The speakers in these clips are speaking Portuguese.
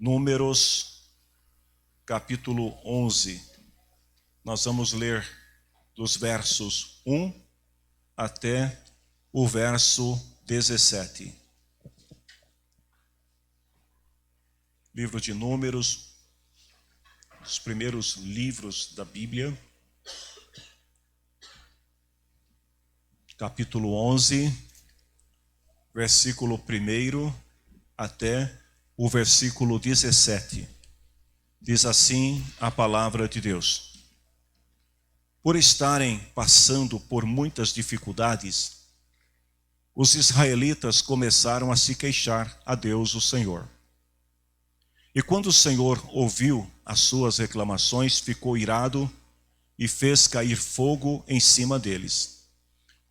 Números, capítulo 11. Nós vamos ler dos versos 1 até o verso 17. Livro de Números, os primeiros livros da Bíblia, capítulo 11, versículo 1 até o versículo 17. Diz assim a palavra de Deus: Por estarem passando por muitas dificuldades, os israelitas começaram a se queixar a Deus, o Senhor. E quando o Senhor ouviu as suas reclamações, ficou irado e fez cair fogo em cima deles.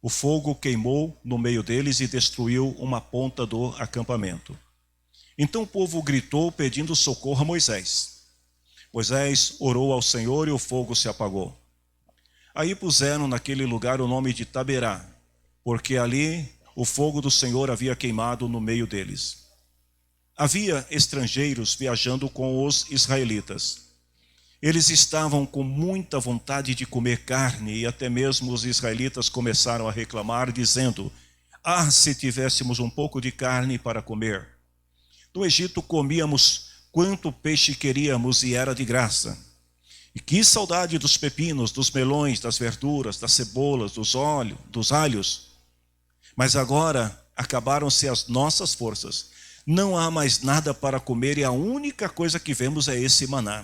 O fogo queimou no meio deles e destruiu uma ponta do acampamento. Então o povo gritou pedindo socorro a Moisés. Moisés orou ao Senhor e o fogo se apagou. Aí puseram naquele lugar o nome de Taberá, porque ali o fogo do Senhor havia queimado no meio deles. Havia estrangeiros viajando com os israelitas. Eles estavam com muita vontade de comer carne e até mesmo os israelitas começaram a reclamar, dizendo: se tivéssemos um pouco de carne para comer. No Egito comíamos quanto peixe queríamos e era de graça. E que saudade dos pepinos, dos melões, das verduras, das cebolas, dos alhos. Mas agora acabaram-se as nossas forças. Não há mais nada para comer e a única coisa que vemos é esse maná.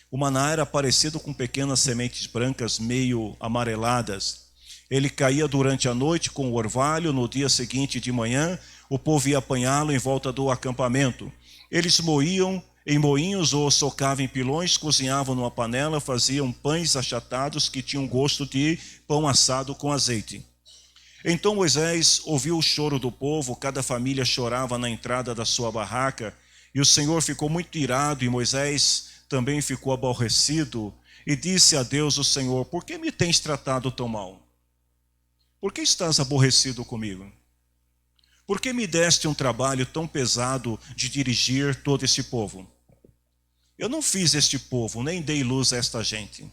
O maná era parecido com pequenas sementes brancas meio amareladas. Ele caía durante a noite com o orvalho. No dia seguinte de manhã, o povo ia apanhá-lo em volta do acampamento. Eles moíam em moinhos ou socavam em pilões, cozinhavam numa panela, faziam pães achatados que tinham gosto de pão assado com azeite. Então Moisés ouviu o choro do povo, cada família chorava na entrada da sua barraca, e o Senhor ficou muito irado, e Moisés também ficou aborrecido, e disse a Deus, o Senhor: Por que me tens tratado tão mal? Por que estás aborrecido comigo? Por que me deste um trabalho tão pesado de dirigir todo esse povo? Eu não fiz este povo, nem dei luz a esta gente.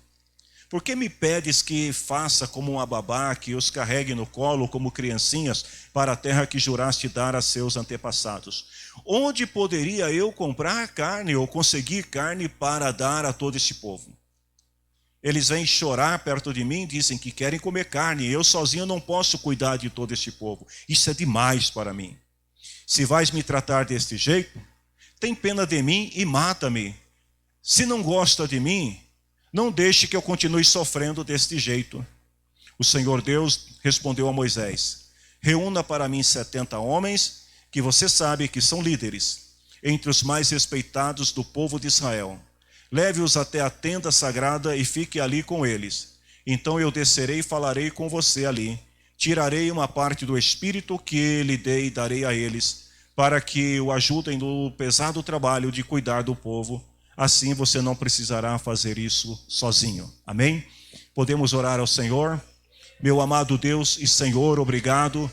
Por que me pedes que faça como uma babá, que os carregue no colo como criancinhas para a terra que juraste dar a seus antepassados? Onde poderia eu comprar carne ou conseguir carne para dar a todo esse povo? Eles vêm chorar perto de mim, dizem que querem comer carne. Eu sozinho não posso cuidar de todo este povo. Isso é demais para mim. Se vais me tratar deste jeito, tem pena de mim e mata-me. Se não gosta de mim, não deixe que eu continue sofrendo deste jeito. O Senhor Deus respondeu a Moisés: Reúna para mim 70 homens, que você sabe que são líderes, entre os mais respeitados do povo de Israel. Leve-os até a tenda sagrada e fique ali com eles. Então eu descerei e falarei com você ali. Tirarei uma parte do espírito que lhe dei e darei a eles, para que o ajudem no pesado trabalho de cuidar do povo. Assim você não precisará fazer isso sozinho. Amém? Podemos orar ao Senhor. Meu amado Deus e Senhor, obrigado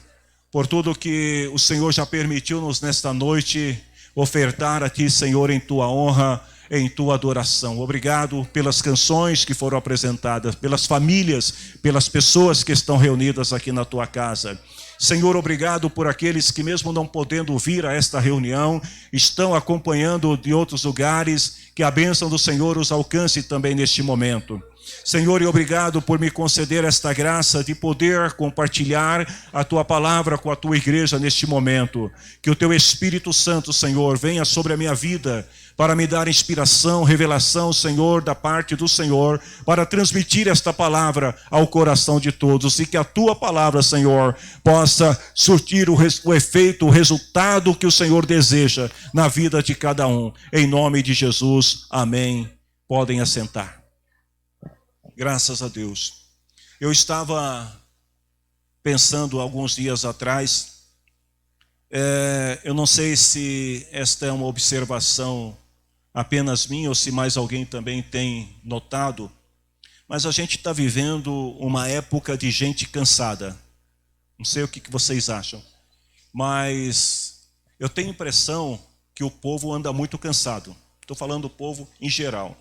por tudo que o Senhor já permitiu-nos nesta noite ofertar a Ti, Senhor, em Tua honra, em Tua adoração. Obrigado pelas canções que foram apresentadas, pelas famílias, pelas pessoas que estão reunidas aqui na Tua casa. Senhor, obrigado por aqueles que, mesmo não podendo vir a esta reunião, estão acompanhando de outros lugares. Que a bênção do Senhor os alcance também neste momento. Senhor, e obrigado por me conceder esta graça de poder compartilhar a Tua palavra com a Tua igreja neste momento. Que o Teu Espírito Santo, Senhor, venha sobre a minha vida para me dar inspiração, revelação, Senhor, da parte do Senhor, para transmitir esta palavra ao coração de todos, e que a Tua palavra, Senhor, possa surtir o efeito, o resultado que o Senhor deseja na vida de cada um. Em nome de Jesus, amém. Podem assentar. Graças a Deus. Eu estava pensando alguns dias atrás, eu não sei se esta é uma observação apenas minha ou se mais alguém também tem notado, mas a gente está vivendo uma época de gente cansada. Não sei o que vocês acham, mas eu tenho a impressão que o povo anda muito cansado. Estou falando do povo em geral.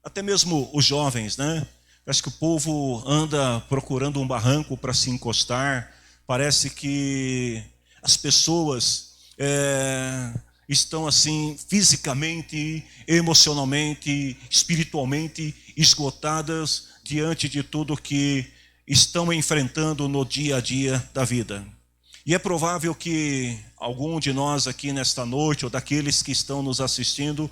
Até mesmo os jovens, né? Parece que o povo anda procurando um barranco para se encostar. Parece que as pessoas estão assim fisicamente, emocionalmente, espiritualmente esgotadas diante de tudo que estão enfrentando no dia a dia da vida. E é provável que algum de nós aqui nesta noite, ou daqueles que estão nos assistindo,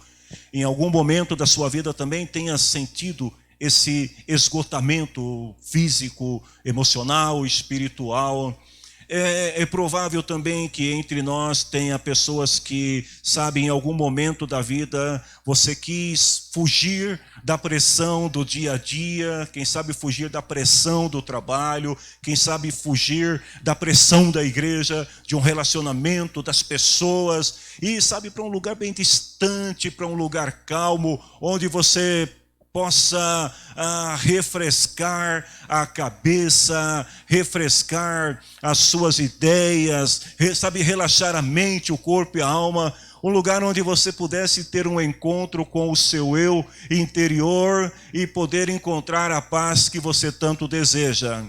em algum momento da sua vida também tenha sentido esse esgotamento físico, emocional, espiritual. É provável também que entre nós tenha pessoas que, sabe, em algum momento da vida você quis fugir da pressão do dia a dia, quem sabe fugir da pressão do trabalho, quem sabe fugir da pressão da igreja, de um relacionamento das pessoas, e sabe, para um lugar bem distante, para um lugar calmo, onde você possa refrescar a cabeça, refrescar as suas ideias, sabe, relaxar a mente, o corpo e a alma, um lugar onde você pudesse ter um encontro com o seu eu interior e poder encontrar a paz que você tanto deseja.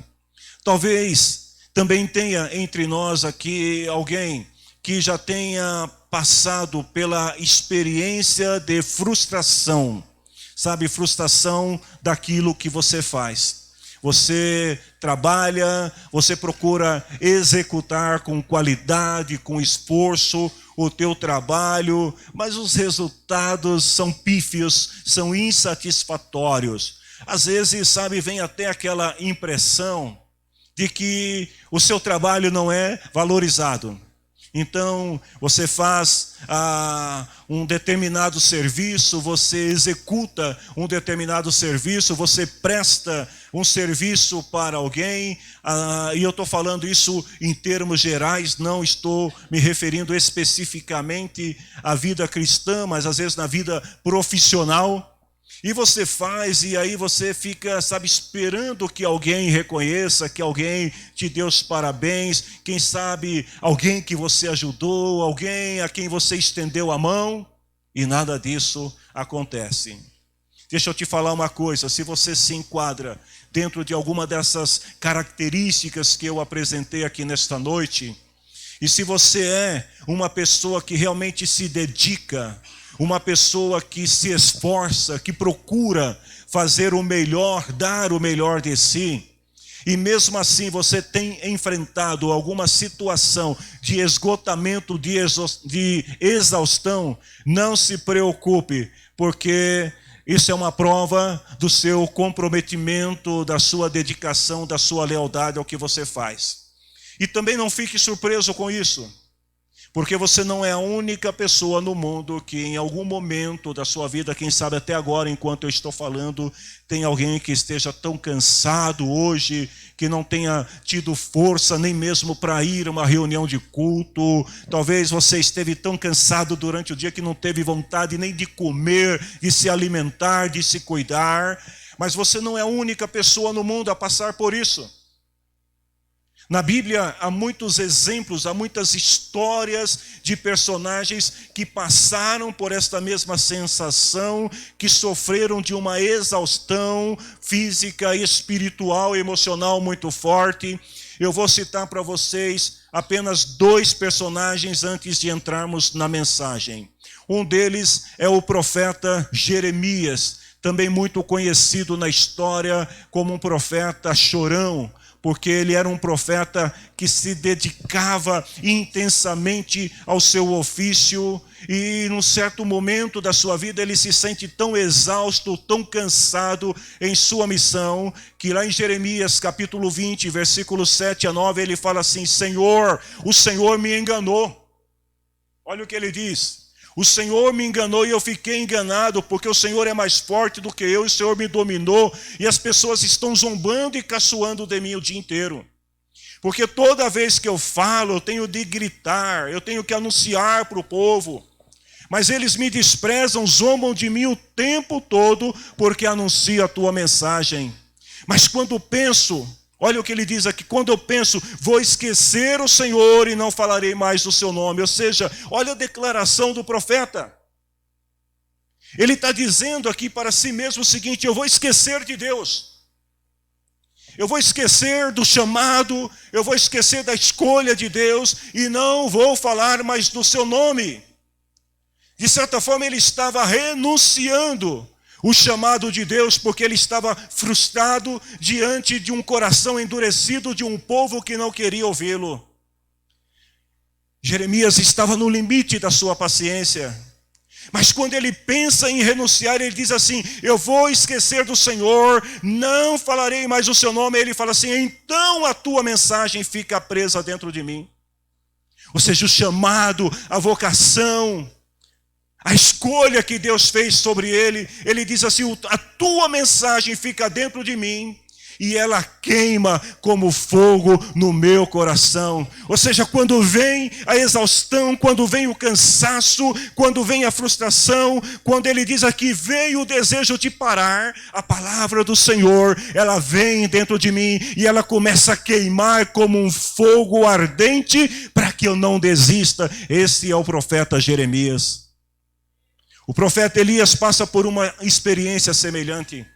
Talvez também tenha entre nós aqui alguém que já tenha passado pela experiência de frustração. Sabe, frustração daquilo que você faz. Você trabalha, você procura executar com qualidade, com esforço o teu trabalho, mas os resultados são pífios, são insatisfatórios. Às vezes, sabe, vem até aquela impressão de que o seu trabalho não é valorizado. Então, você faz um determinado serviço, você executa um determinado serviço, você presta um serviço para alguém, e eu estou falando isso em termos gerais, não estou me referindo especificamente à vida cristã, mas às vezes na vida profissional. E você faz, e aí você fica, sabe, esperando que alguém reconheça, que alguém te dê os parabéns, quem sabe alguém que você ajudou, alguém a quem você estendeu a mão, e nada disso acontece. Deixa eu te falar uma coisa, se você se enquadra dentro de alguma dessas características que eu apresentei aqui nesta noite, e se você é uma pessoa que realmente se dedica, uma pessoa que se esforça, que procura fazer o melhor, dar o melhor de si, e mesmo assim você tem enfrentado alguma situação de esgotamento, de exaustão, não se preocupe, porque isso é uma prova do seu comprometimento, da sua dedicação, da sua lealdade ao que você faz. E também não fique surpreso com isso. Porque você não é a única pessoa no mundo que em algum momento da sua vida, quem sabe até agora, enquanto eu estou falando, tem alguém que esteja tão cansado hoje, que não tenha tido força nem mesmo para ir a uma reunião de culto. Talvez você esteve tão cansado durante o dia que não teve vontade nem de comer, de se alimentar, de se cuidar. Mas você não é a única pessoa no mundo a passar por isso. Na Bíblia há muitos exemplos, há muitas histórias de personagens que passaram por esta mesma sensação, que sofreram de uma exaustão física, espiritual e emocional muito forte. Eu vou citar para vocês apenas 2 personagens antes de entrarmos na mensagem. Um deles é o profeta Jeremias, também muito conhecido na história como um profeta chorão, porque ele era um profeta que se dedicava intensamente ao seu ofício, e num certo momento da sua vida ele se sente tão exausto, tão cansado em sua missão, que lá em Jeremias capítulo 20, versículos 7 a 9, ele fala assim: Senhor, o Senhor me enganou. Olha o que ele diz: o Senhor me enganou e eu fiquei enganado, porque o Senhor é mais forte do que eu, e o Senhor me dominou, e as pessoas estão zombando e caçoando de mim o dia inteiro. Porque toda vez que eu falo, eu tenho de gritar, eu tenho que anunciar para o povo. Mas eles me desprezam, zombam de mim o tempo todo, porque anuncio a tua mensagem. Mas quando penso, Olha o que ele diz aqui: quando eu penso, vou esquecer o Senhor e não falarei mais do seu nome. Ou seja, olha a declaração do profeta. Ele está dizendo aqui para si mesmo o seguinte: eu vou esquecer de Deus. Eu vou esquecer do chamado, eu vou esquecer da escolha de Deus e não vou falar mais do seu nome. De certa forma, ele estava renunciando o chamado de Deus, porque ele estava frustrado diante de um coração endurecido de um povo que não queria ouvi-lo. Jeremias estava no limite da sua paciência. Mas quando ele pensa em renunciar, ele diz assim: eu vou esquecer do Senhor, não falarei mais o seu nome. Ele fala assim: então a tua mensagem fica presa dentro de mim. Ou seja, o chamado, a vocação, a escolha que Deus fez sobre ele, ele diz assim: a tua mensagem fica dentro de mim e ela queima como fogo no meu coração. Ou seja, quando vem a exaustão, quando vem o cansaço, quando vem a frustração, quando ele diz aqui, veio o desejo de parar, a palavra do Senhor, ela vem dentro de mim e ela começa a queimar como um fogo ardente para que eu não desista. Esse é o profeta Jeremias. O profeta Elias passa por uma experiência semelhante.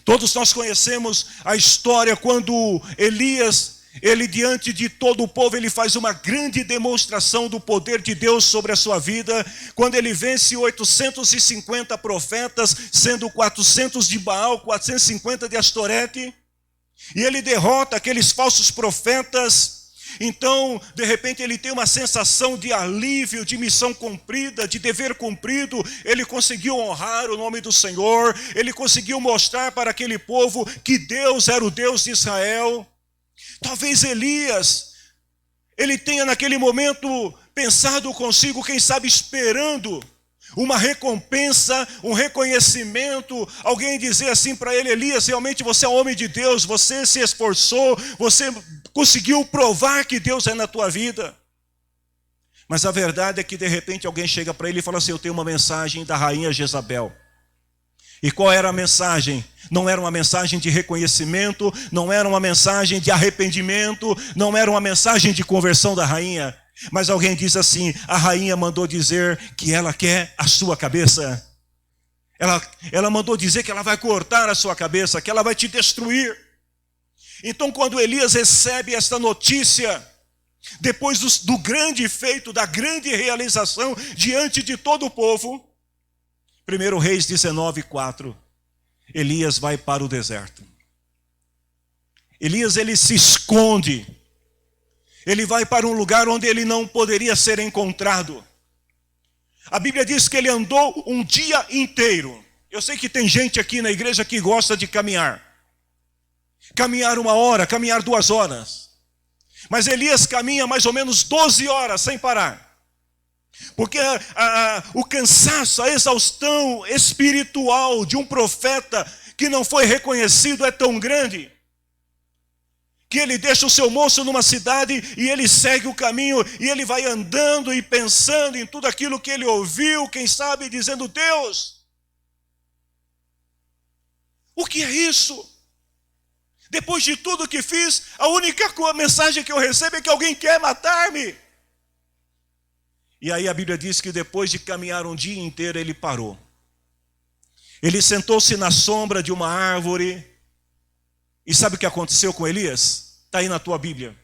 Todos nós conhecemos a história quando Elias, ele diante de todo o povo, ele faz uma grande demonstração do poder de Deus sobre a sua vida, quando ele vence 850 profetas, sendo 400 de Baal, 450 de Astorete, e ele derrota aqueles falsos profetas. Então, de repente, ele tem uma sensação de alívio, de missão cumprida, de dever cumprido. Ele conseguiu honrar o nome do Senhor, ele conseguiu mostrar para aquele povo que Deus era o Deus de Israel. Talvez Elias, ele tenha naquele momento pensado consigo, quem sabe esperando uma recompensa, um reconhecimento, alguém dizer assim para ele: Elias, realmente você é homem de Deus, você se esforçou, você conseguiu provar que Deus é na tua vida. Mas a verdade é que de repente alguém chega para ele e fala assim: eu tenho uma mensagem da rainha Jezabel. E qual era a mensagem? Não era uma mensagem de reconhecimento, não era uma mensagem de arrependimento, não era uma mensagem de conversão da rainha. Mas alguém diz assim: a rainha mandou dizer que ela quer a sua cabeça. Ela mandou dizer que ela vai cortar a sua cabeça, que ela vai te destruir. Então, quando Elias recebe esta notícia, depois do grande feito, da grande realização diante de todo o povo, 1 Reis 19:4, Elias vai para o deserto. Elias, ele se esconde. Ele vai para um lugar onde ele não poderia ser encontrado. A Bíblia diz que ele andou um dia inteiro. Eu sei que tem gente aqui na igreja que gosta de caminhar. Caminhar 1 hora, caminhar 2 horas. Mas Elias caminha mais ou menos 12 horas sem parar. Porque o cansaço, a exaustão espiritual de um profeta que não foi reconhecido é tão grande, que ele deixa o seu moço numa cidade e ele segue o caminho, e ele vai andando e pensando em tudo aquilo que ele ouviu, quem sabe dizendo: Deus, o que é isso? Depois de tudo que fiz, a única mensagem que eu recebo é que alguém quer matar-me. E aí a Bíblia diz que depois de caminhar um dia inteiro, ele parou. Ele sentou-se na sombra de uma árvore. E sabe o que aconteceu com Elias? Está aí na tua Bíblia.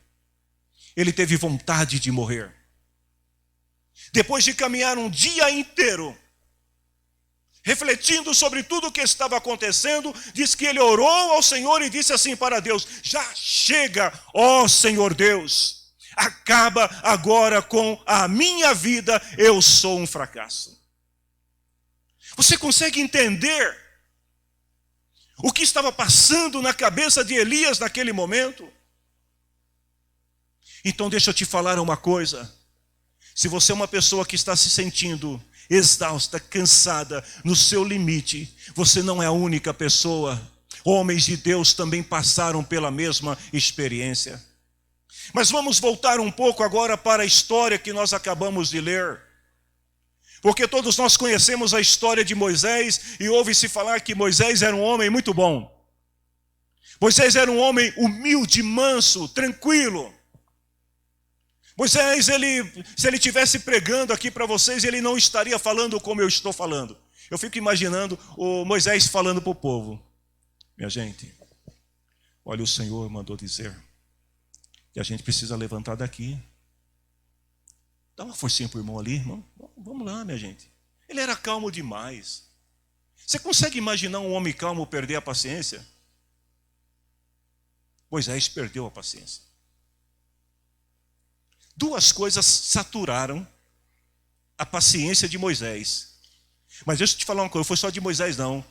Ele teve vontade de morrer. Depois de caminhar um dia inteiro, refletindo sobre tudo o que estava acontecendo, diz que ele orou ao Senhor e disse assim para Deus: já chega, ó Senhor Deus, acaba agora com a minha vida, eu sou um fracasso. Você consegue entender o que estava passando na cabeça de Elias naquele momento? Então deixa eu te falar uma coisa: se você é uma pessoa que está se sentindo exausta, cansada, no seu limite, você não é a única pessoa. Homens de Deus também passaram pela mesma experiência. Mas vamos voltar um pouco agora para a história que nós acabamos de ler. Porque todos nós conhecemos a história de Moisés, e ouve-se falar que Moisés era um homem muito bom. Moisés era um homem humilde, manso, tranquilo. Moisés, se ele estivesse pregando aqui para vocês, ele não estaria falando como eu estou falando. Eu fico imaginando o Moisés falando para o povo. Minha gente, olha, o Senhor mandou dizer que a gente precisa levantar daqui. Dá uma forcinha para o irmão ali, irmão. Vamos lá, minha gente. Ele era calmo demais. Você consegue imaginar um homem calmo perder a paciência? Moisés perdeu a paciência. Duas coisas saturaram a paciência de Moisés. Mas deixa eu te falar uma coisa, não foi só de Moisés não.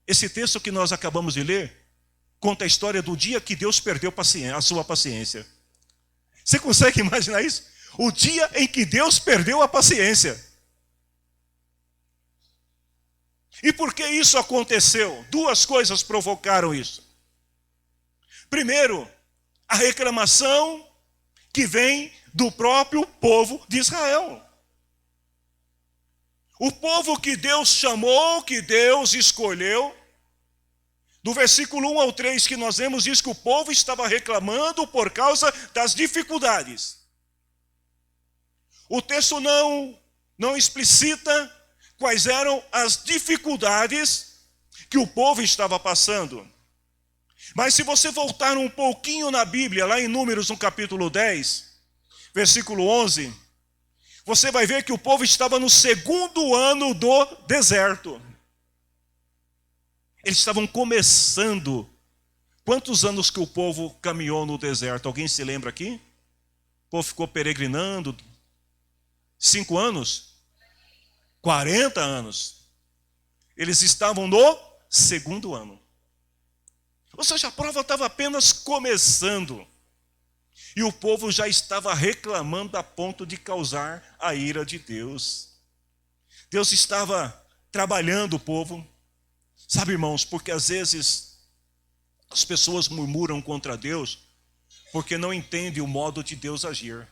Esse texto que nós acabamos de ler conta a história do dia que Deus perdeu a sua paciência. Você consegue imaginar isso? O dia em que Deus perdeu a paciência. E por que isso aconteceu? Duas coisas provocaram isso. Primeiro, a reclamação que vem do próprio povo de Israel. O povo que Deus chamou, que Deus escolheu. Do versículo 1 ao 3 que nós vemos, diz que o povo estava reclamando por causa das dificuldades. O texto não explicita quais eram as dificuldades que o povo estava passando. Mas se você voltar um pouquinho na Bíblia, lá em Números, no capítulo 10, versículo 11, você vai ver que o povo estava no segundo ano do deserto. Eles estavam começando. Quantos anos que o povo caminhou no deserto? Alguém se lembra aqui? O povo ficou peregrinando. 5 anos? 40 anos. Eles estavam no segundo ano. Ou seja, a prova estava apenas começando. E o povo já estava reclamando a ponto de causar a ira de Deus. Deus estava trabalhando o povo. Sabe, irmãos, porque às vezes as pessoas murmuram contra Deus porque não entendem o modo de Deus agir.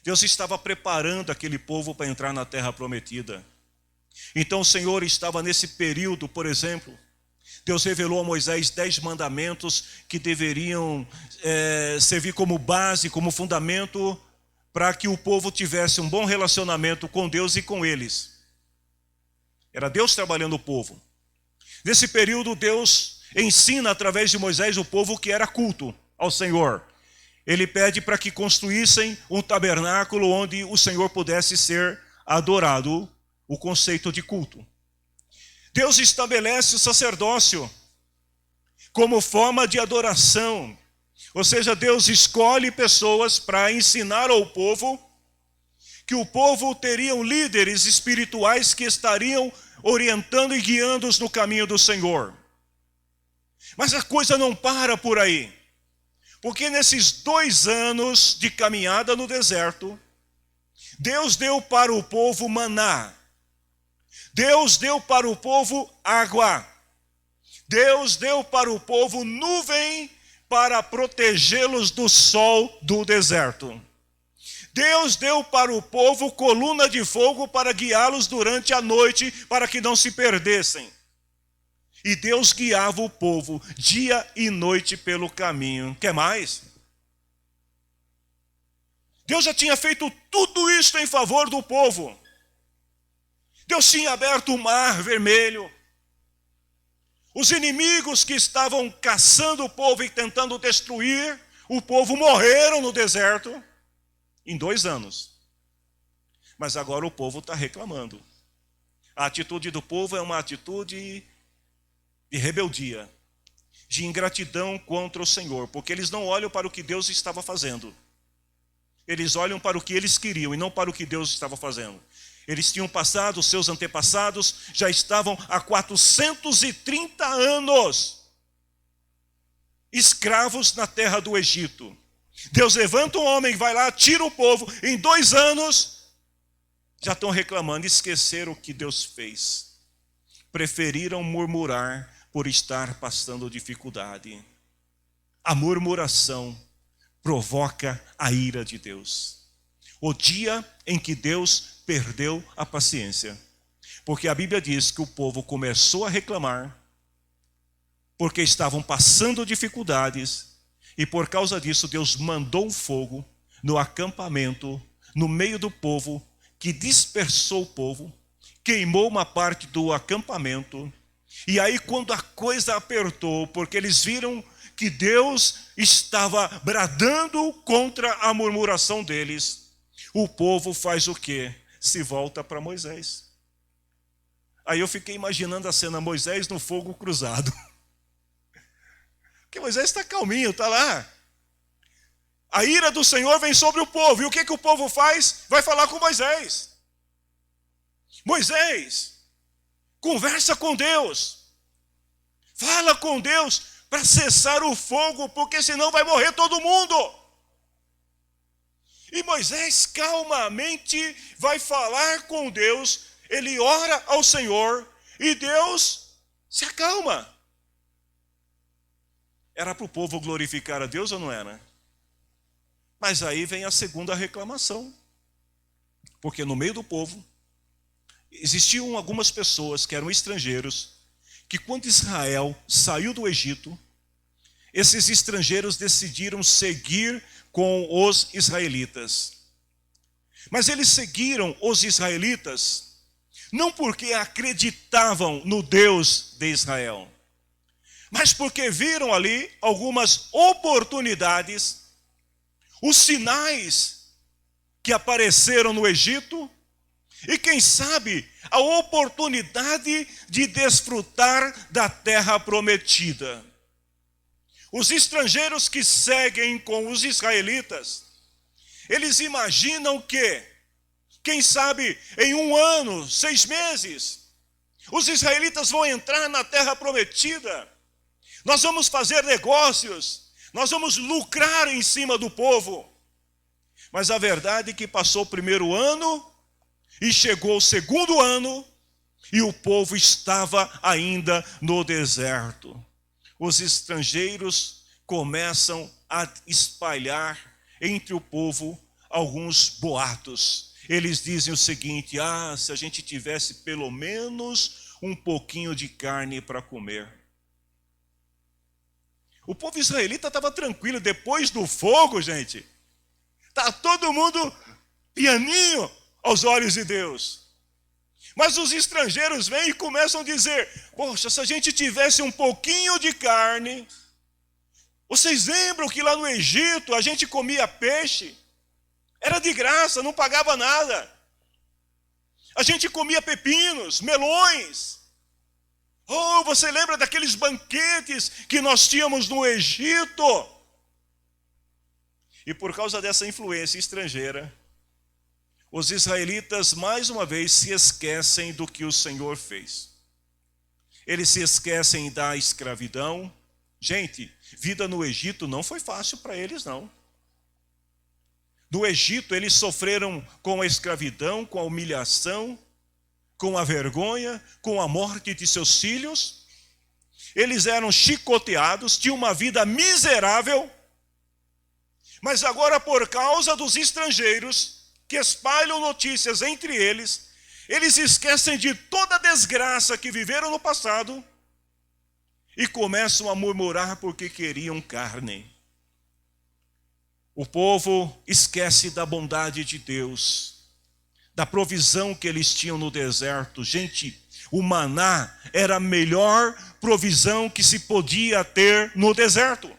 Deus estava preparando aquele povo para entrar na terra prometida. Então o Senhor estava nesse período, por exemplo, Deus revelou a Moisés 10 mandamentos que deveriam servir como base, como fundamento para que o povo tivesse um bom relacionamento com Deus e com eles. Era Deus trabalhando o povo. Nesse período, Deus ensina através de Moisés o povo que era culto ao Senhor. Ele pede para que construíssem um tabernáculo onde o Senhor pudesse ser adorado, o conceito de culto. Deus estabelece o sacerdócio como forma de adoração. Ou seja, Deus escolhe pessoas para ensinar ao povo que o povo teriam líderes espirituais que estariam orientando e guiando-os no caminho do Senhor. Mas a coisa não para por aí. Porque nesses 2 anos de caminhada no deserto, Deus deu para o povo maná. Deus deu para o povo água. Deus deu para o povo nuvem para protegê-los do sol do deserto. Deus deu para o povo coluna de fogo para guiá-los durante a noite, para que não se perdessem. E Deus guiava o povo dia e noite pelo caminho. Quer mais? Deus já tinha feito tudo isso em favor do povo. Deus tinha aberto o mar vermelho. Os inimigos que estavam caçando o povo e tentando destruir o povo morreram no deserto em 2 anos. Mas agora o povo está reclamando. A atitude do povo é uma atitude de rebeldia, de ingratidão contra o Senhor, porque eles não olham para o que Deus estava fazendo. Eles olham para o que eles queriam e não para o que Deus estava fazendo. Eles tinham passado, os seus antepassados já estavam há 430 anos escravos na terra do Egito. Deus levanta um homem, vai lá, tira o povo, em 2 anos já estão reclamando, esqueceram o que Deus fez. Preferiram murmurar por estar passando dificuldade. A murmuração provoca a ira de Deus. O dia em que Deus perdeu a paciência. Porque a Bíblia diz que o povo começou a reclamar porque estavam passando dificuldades, e por causa disso Deus mandou um fogo no acampamento, no meio do povo, que dispersou o povo, queimou uma parte do acampamento. E aí quando a coisa apertou, porque eles viram que Deus estava bradando contra a murmuração deles, o povo faz o quê? Se volta para Moisés. Aí eu fiquei imaginando a cena, Moisés no fogo cruzado. Porque Moisés está calminho, está lá. A ira do Senhor vem sobre o povo. E o que o povo faz? Vai falar com Moisés. Moisés, conversa com Deus. Fala com Deus para cessar o fogo, porque senão vai morrer todo mundo. E Moisés calmamente vai falar com Deus. Ele ora ao Senhor e Deus se acalma. Era para o povo glorificar a Deus ou não era? Mas aí vem a segunda reclamação. Porque no meio do povo, existiam algumas pessoas que eram estrangeiros, que quando Israel saiu do Egito, esses estrangeiros decidiram seguir com os israelitas. Mas eles seguiram os israelitas, não porque acreditavam no Deus de Israel, mas porque viram ali algumas oportunidades, os sinais que apareceram no Egito, e quem sabe a oportunidade de desfrutar da terra prometida. Os estrangeiros que seguem com os israelitas, eles imaginam que, quem sabe em 1 ano, 6 meses, os israelitas vão entrar na terra prometida. Nós vamos fazer negócios, nós vamos lucrar em cima do povo. Mas a verdade é que passou o 1º ano e chegou o 2º ano e o povo estava ainda no deserto. Os estrangeiros começam a espalhar entre o povo alguns boatos. Eles dizem o seguinte: se a gente tivesse pelo menos um pouquinho de carne para comer. O povo israelita estava tranquilo, depois do fogo, gente. Está todo mundo pianinho aos olhos de Deus. Mas os estrangeiros vêm e começam a dizer: poxa, se a gente tivesse um pouquinho de carne. Vocês lembram que lá no Egito a gente comia peixe? Era de graça, não pagava nada. A gente comia pepinos, melões. Oh, você lembra daqueles banquetes que nós tínhamos no Egito? E por causa dessa influência estrangeira, os israelitas mais uma vez se esquecem do que o Senhor fez. Eles se esquecem da escravidão. Gente, vida no Egito não foi fácil para eles, não. No Egito eles sofreram com a escravidão, com a humilhação, com a vergonha, com a morte de seus filhos. Eles eram chicoteados, tinham uma vida miserável. Mas agora, por causa dos estrangeiros que espalham notícias entre eles, eles esquecem de toda a desgraça que viveram no passado e começam a murmurar porque queriam carne. O povo esquece da bondade de Deus, da provisão que eles tinham no deserto. Gente, o maná era a melhor provisão que se podia ter no deserto.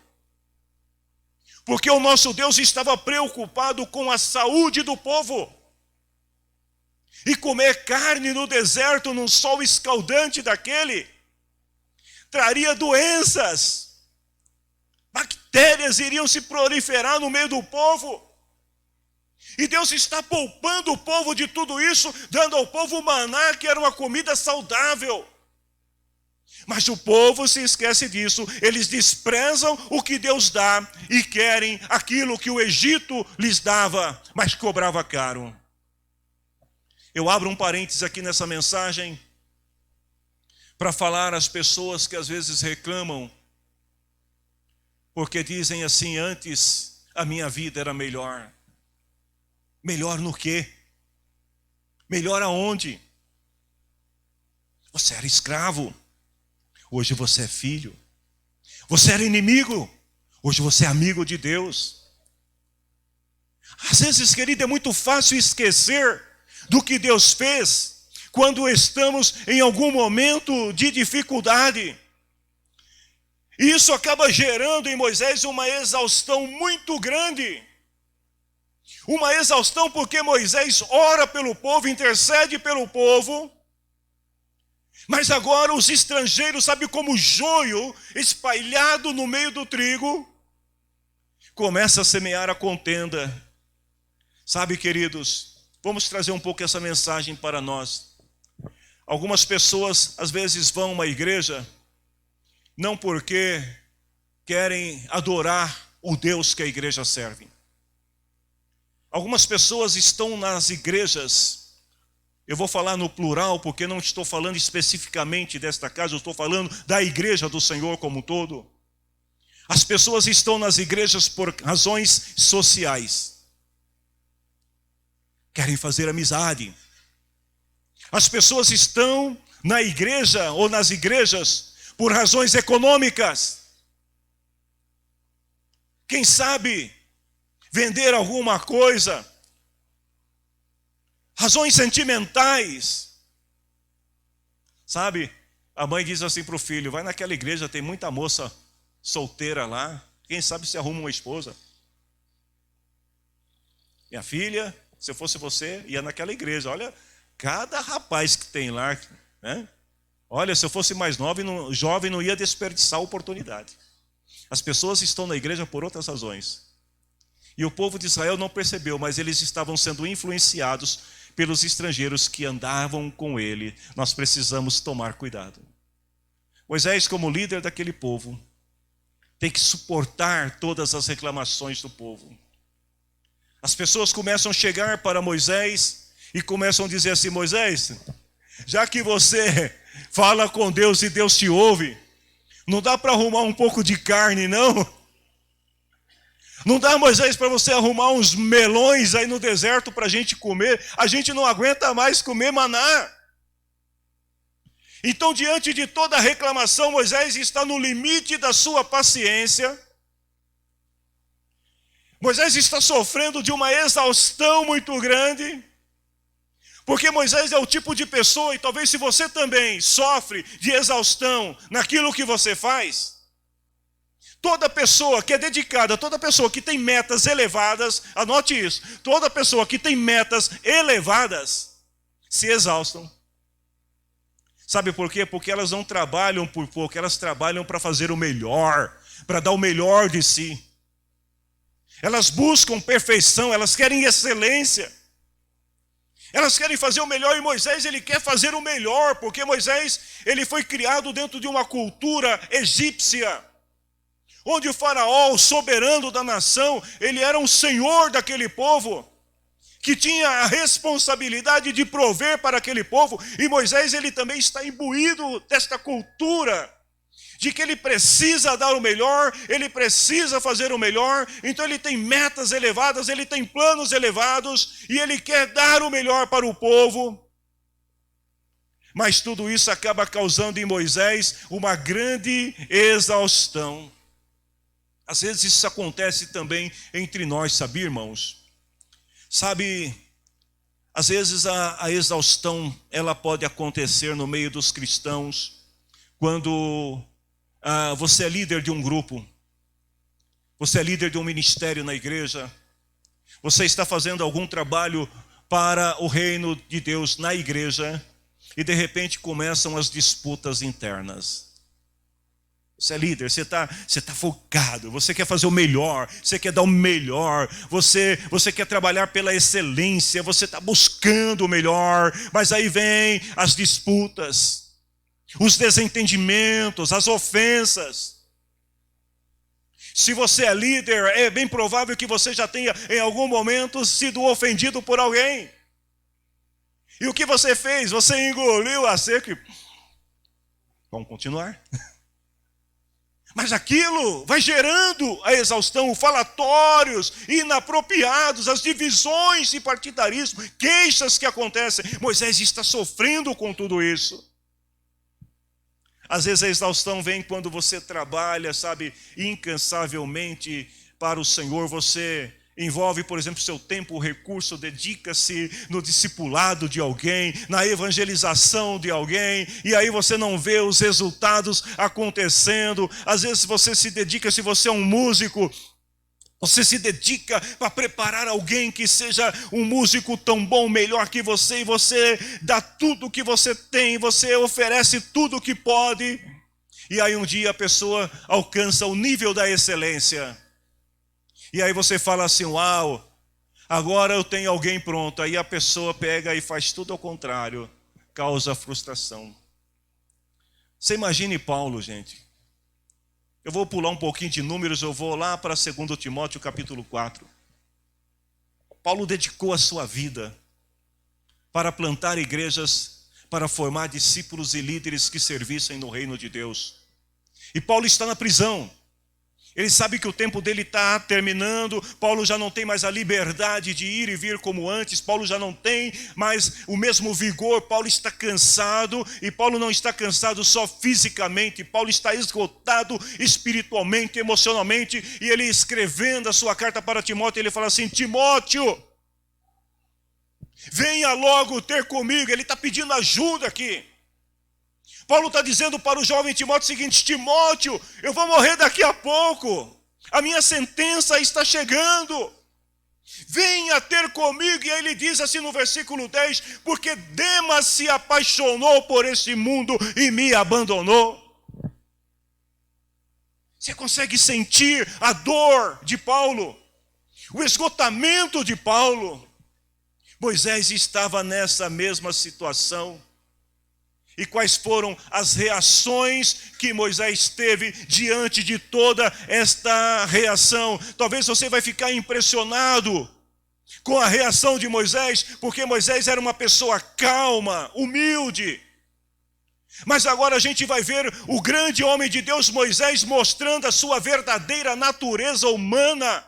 Porque o nosso Deus estava preocupado com a saúde do povo. E comer carne no deserto, num sol escaldante daquele, traria doenças. Bactérias iriam se proliferar no meio do povo. E Deus está poupando o povo de tudo isso, dando ao povo maná, que era uma comida saudável. Mas o povo se esquece disso. Eles desprezam o que Deus dá e querem aquilo que o Egito lhes dava, mas cobrava caro. Eu abro um parênteses aqui nessa mensagem para falar às pessoas que às vezes reclamam, porque dizem assim: antes a minha vida era melhor. Melhor no quê? Melhor aonde? Você era escravo, hoje você é filho. Você era inimigo, hoje você é amigo de Deus. Às vezes, querido, é muito fácil esquecer do que Deus fez quando estamos em algum momento de dificuldade. E isso acaba gerando em Moisés uma exaustão muito grande. Uma exaustão porque Moisés ora pelo povo, intercede pelo povo. Mas agora os estrangeiros, sabe, como joio espalhado no meio do trigo, começa a semear a contenda. Sabe, queridos, vamos trazer um pouco essa mensagem para nós. Algumas pessoas às vezes vão a uma igreja não porque querem adorar o Deus que a igreja serve. Algumas pessoas estão nas igrejas, eu vou falar no plural porque não estou falando especificamente desta casa, eu estou falando da igreja do Senhor como um todo. As pessoas estão nas igrejas por razões sociais. Querem fazer amizade. As pessoas estão na igreja ou nas igrejas por razões econômicas. Quem sabe vender alguma coisa. Razões sentimentais. Sabe, a mãe diz assim para o filho, vai naquela igreja, tem muita moça solteira lá. Quem sabe se arruma uma esposa. Minha filha, se eu fosse você, ia naquela igreja. Olha, cada rapaz que tem lá, né? Olha, se eu fosse mais jovem, não ia desperdiçar a oportunidade. As pessoas estão na igreja por outras razões. E o povo de Israel não percebeu, mas eles estavam sendo influenciados pelos estrangeiros que andavam com ele. Nós precisamos tomar cuidado. Moisés, como líder daquele povo, tem que suportar todas as reclamações do povo. As pessoas começam a chegar para Moisés e começam a dizer assim, Moisés, já que você fala com Deus e Deus te ouve, não dá para arrumar um pouco de carne, não? Não dá, Moisés, para você arrumar uns melões aí no deserto para a gente comer? A gente não aguenta mais comer maná. Então, diante de toda a reclamação, Moisés está no limite da sua paciência. Moisés está sofrendo de uma exaustão muito grande. Porque Moisés é o tipo de pessoa, e talvez se você também sofre de exaustão naquilo que você faz, toda pessoa que é dedicada, toda pessoa que tem metas elevadas, anote isso, toda pessoa que tem metas elevadas se exaustam. Sabe por quê? Porque elas não trabalham por pouco, elas trabalham para fazer o melhor, para dar o melhor de si. Elas buscam perfeição, elas querem excelência. Elas querem fazer o melhor e Moisés, ele quer fazer o melhor, porque Moisés, ele foi criado dentro de uma cultura egípcia, onde o faraó, o soberano da nação, ele era um senhor daquele povo, que tinha a responsabilidade de prover para aquele povo, e Moisés, ele também está imbuído desta cultura, de que ele precisa dar o melhor, ele precisa fazer o melhor, então ele tem metas elevadas, ele tem planos elevados, e ele quer dar o melhor para o povo. Mas tudo isso acaba causando em Moisés uma grande exaustão. Às vezes isso acontece também entre nós, sabia, irmãos? Sabe, às vezes a exaustão, ela pode acontecer no meio dos cristãos, quando você é líder de um grupo, você é líder de um ministério na igreja, você está fazendo algum trabalho para o reino de Deus na igreja, e de repente começam as disputas internas. Você é líder, você está focado, você quer fazer o melhor, você quer dar o melhor, você quer trabalhar pela excelência, você está buscando o melhor, mas aí vem as disputas, os desentendimentos, as ofensas. Se você é líder, é bem provável que você já tenha em algum momento sido ofendido por alguém. E o que você fez? Você engoliu a seco e... Vamos continuar? Mas aquilo vai gerando a exaustão, falatórios inapropriados, as divisões e partidarismo, queixas que acontecem. Moisés está sofrendo com tudo isso. Às vezes a exaustão vem quando você trabalha, sabe, incansavelmente para o Senhor. Você envolve, por exemplo, seu tempo, o recurso, dedica-se no discipulado de alguém, na evangelização de alguém, e aí você não vê os resultados acontecendo. Às vezes você se dedica, se você é um músico, você se dedica para preparar alguém que seja um músico tão bom, melhor que você, e você dá tudo que você tem, você oferece tudo que pode, e aí um dia a pessoa alcança o nível da excelência, e aí você fala assim, uau, agora eu tenho alguém pronto, aí a pessoa pega e faz tudo ao contrário, causa frustração. Você imagine Paulo, gente. Eu vou pular um pouquinho de números, eu vou lá para 2 Timóteo capítulo 4. Paulo dedicou a sua vida para plantar igrejas, para formar discípulos e líderes que servissem no reino de Deus. E Paulo está na prisão. Ele sabe que o tempo dele está terminando. Paulo já não tem mais a liberdade de ir e vir como antes. Paulo já não tem mais o mesmo vigor. Paulo está cansado. E Paulo não está cansado só fisicamente. Paulo está esgotado espiritualmente, emocionalmente. E ele escrevendo a sua carta para Timóteo, ele fala assim, Timóteo, venha logo ter comigo. Ele está pedindo ajuda aqui. Paulo está dizendo para o jovem Timóteo o seguinte, Timóteo, eu vou morrer daqui a pouco, a minha sentença está chegando, venha ter comigo. E aí ele diz assim no versículo 10, porque Demas se apaixonou por esse mundo e me abandonou. Você consegue sentir a dor de Paulo, o esgotamento de Paulo? Moisés estava nessa mesma situação. E quais foram as reações que Moisés teve diante de toda esta reação? Talvez você vai ficar impressionado com a reação de Moisés, porque Moisés era uma pessoa calma, humilde. Mas agora a gente vai ver o grande homem de Deus, Moisés, mostrando a sua verdadeira natureza humana.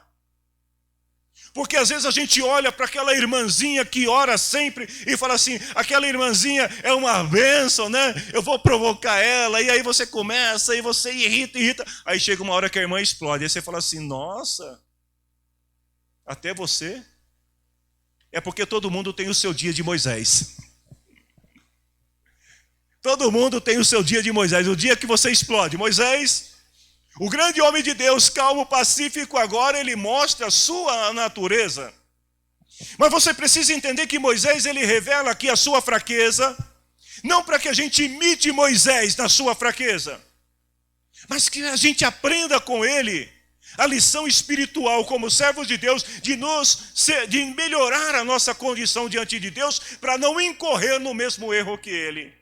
Porque às vezes a gente olha para aquela irmãzinha que ora sempre e fala assim, aquela irmãzinha é uma bênção, né? Eu vou provocar ela, e aí você começa, e você irrita. Aí chega uma hora que a irmã explode, aí você fala assim, nossa, até você? É porque todo mundo tem o seu dia de Moisés. Todo mundo tem o seu dia de Moisés, o dia que você explode. Moisés, o grande homem de Deus, calmo, pacífico, agora ele mostra a sua natureza. Mas você precisa entender que Moisés, ele revela aqui a sua fraqueza, não para que a gente imite Moisés na sua fraqueza, mas que a gente aprenda com ele a lição espiritual como servos de Deus, de melhorar a nossa condição diante de Deus, para não incorrer no mesmo erro que ele.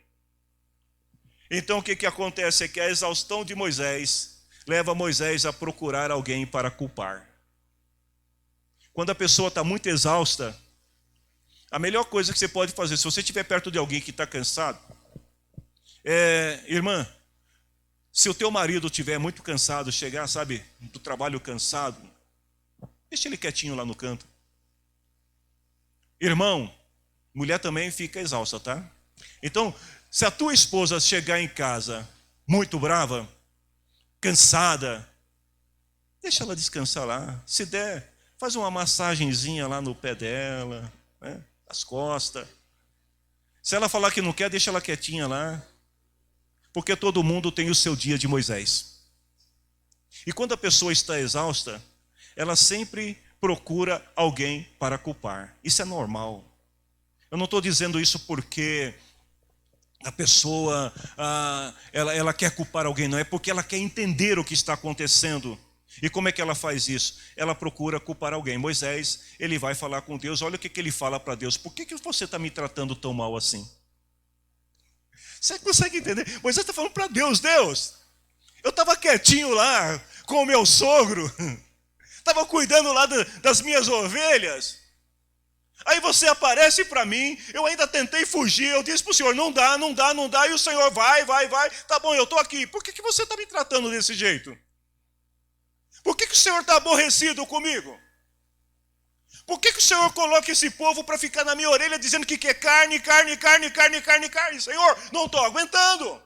Então o que acontece é que a exaustão de Moisés leva Moisés a procurar alguém para culpar. Quando a pessoa está muito exausta, a melhor coisa que você pode fazer, se você estiver perto de alguém que está cansado, irmã, se o teu marido estiver muito cansado, chegar, sabe, do trabalho cansado, deixa ele quietinho lá no canto. Irmão, mulher também fica exausta, tá? Então, se a tua esposa chegar em casa muito brava, cansada, deixa ela descansar lá. Se der, faz uma massagenzinha lá no pé dela, né, as costas. Se ela falar que não quer, deixa ela quietinha lá. Porque todo mundo tem o seu dia de Moisés. E quando a pessoa está exausta, ela sempre procura alguém para culpar. Isso é normal. Eu não estou dizendo isso porque a pessoa ela quer culpar alguém, não é porque ela quer entender o que está acontecendo. E como é que ela faz isso? Ela procura culpar alguém. Moisés, ele vai falar com Deus, olha o que ele fala para Deus, por que você está me tratando tão mal assim? Você consegue entender? Moisés está falando para Deus, Deus, eu estava quietinho lá com o meu sogro, estava cuidando lá das minhas ovelhas. Aí você aparece para mim, eu ainda tentei fugir, eu disse para o Senhor, não dá, e o Senhor vai, tá bom, eu estou aqui. Por que você está me tratando desse jeito? Por que o Senhor está aborrecido comigo? Por que o Senhor coloca esse povo para ficar na minha orelha dizendo que quer carne? Senhor, não estou aguentando.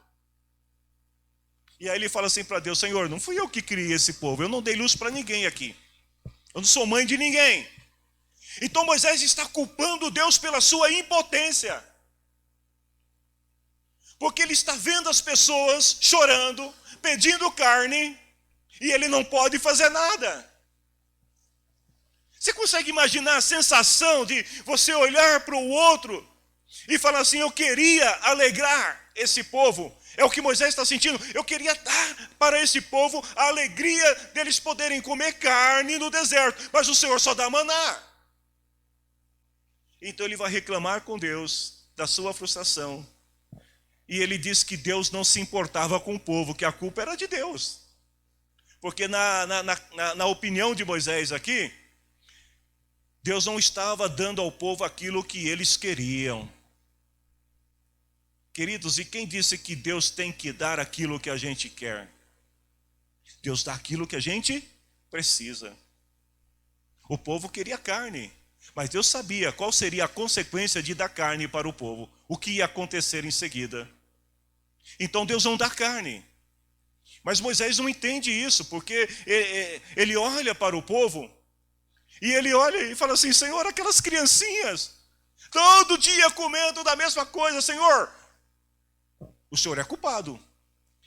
E aí ele fala assim para Deus: Senhor, não fui eu que criei esse povo, eu não dei luz para ninguém aqui. Eu não sou mãe de ninguém. Então Moisés está culpando Deus pela sua impotência. Porque ele está vendo as pessoas chorando, pedindo carne, e ele não pode fazer nada. Você consegue imaginar a sensação de você olhar para o outro e falar assim: eu queria alegrar esse povo? É o que Moisés está sentindo. Eu queria dar para esse povo a alegria deles poderem comer carne no deserto, mas o Senhor só dá maná. Então ele vai reclamar com Deus da sua frustração. E ele diz que Deus não se importava com o povo, que a culpa era de Deus. Porque na opinião de Moisés aqui, Deus não estava dando ao povo aquilo que eles queriam. Queridos, e quem disse que Deus tem que dar aquilo que a gente quer? Deus dá aquilo que a gente precisa. O povo queria carne, mas Deus sabia qual seria a consequência de dar carne para o povo, o que ia acontecer em seguida. Então Deus não dá carne. Mas Moisés não entende isso, porque ele olha para o povo, e ele olha e fala assim: Senhor, aquelas criancinhas, todo dia comendo da mesma coisa, Senhor, o Senhor é culpado.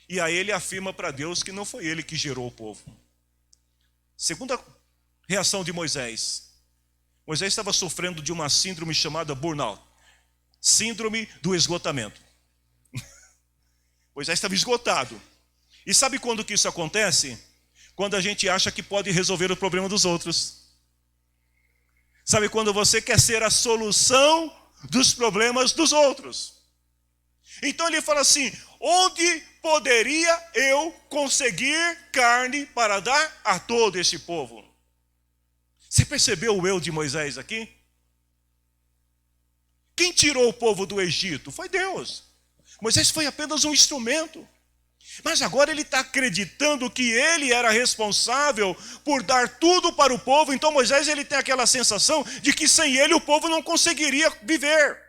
E aí ele afirma para Deus que não foi ele que gerou o povo. Segunda reação de Moisés. Moisés estava sofrendo de uma síndrome chamada burnout. Síndrome do esgotamento. Moisés estava esgotado. E sabe quando que isso acontece? Quando a gente acha que pode resolver o problema dos outros. Sabe quando você quer ser a solução dos problemas dos outros. Então ele fala assim: onde poderia eu conseguir carne para dar a todo esse povo? Você percebeu o eu de Moisés aqui? Quem tirou o povo do Egito? Foi Deus. Moisés foi apenas um instrumento. Mas agora ele está acreditando que ele era responsável por dar tudo para o povo. Então Moisés ele tem aquela sensação de que sem ele o povo não conseguiria viver.